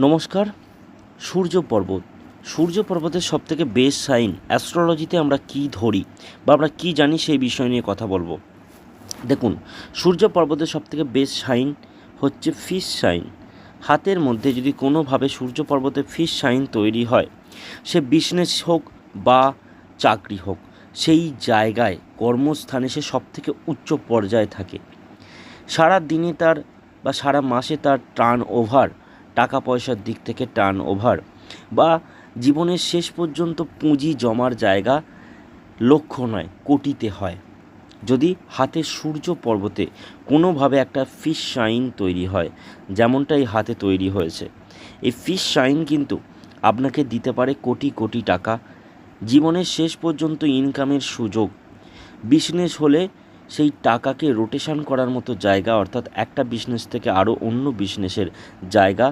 নমস্কার। সূর্য পর্বত, সূর্য পর্বতের সবথেকে বেস্ট সাইন অ্যাস্ট্রোলজিতে আমরা কী ধরি বা আমরা কী জানি সেই বিষয় নিয়ে কথা বলবো। দেখুন, সূর্য পর্বতের সবথেকে বেস্ট সাইন হচ্ছে ফিশ সাইন। হাতের মধ্যে যদি কোনোভাবে সূর্য পর্বতে ফিশ সাইন তৈরি হয়, সে বিজনেস হোক বা চাকরি হোক, সেই জায়গায় কর্মস্থানে সে সবথেকে উচ্চ পর্যায়ে থাকে। সারা দিনে তার বা সারা মাসে তার টার্ন ওভার, টাকা পয়সার দিক থেকে টার্ন ওভার বা জীবনের শেষ পর্যন্ত পুঁজি জমার জায়গা লক্ষ নয়, কোটিতে হয় যদি হাতে সূর্য পর্বতে কোনোভাবে একটা ফিশ শাইন তৈরি হয়, যেমনটা এই হাতে তৈরি হয়েছে। এই ফিশ শাইন কিন্তু আপনাকে দিতে পারে কোটি কোটি টাকা, জীবনের শেষ পর্যন্ত ইনকামের সুযোগ। বিজনেস হলে সেই টাকাকে রোটেশন করার মতো জায়গা, অর্থাৎ একটা বিজনেস থেকে আরও অন্য বিজনেসের জায়গা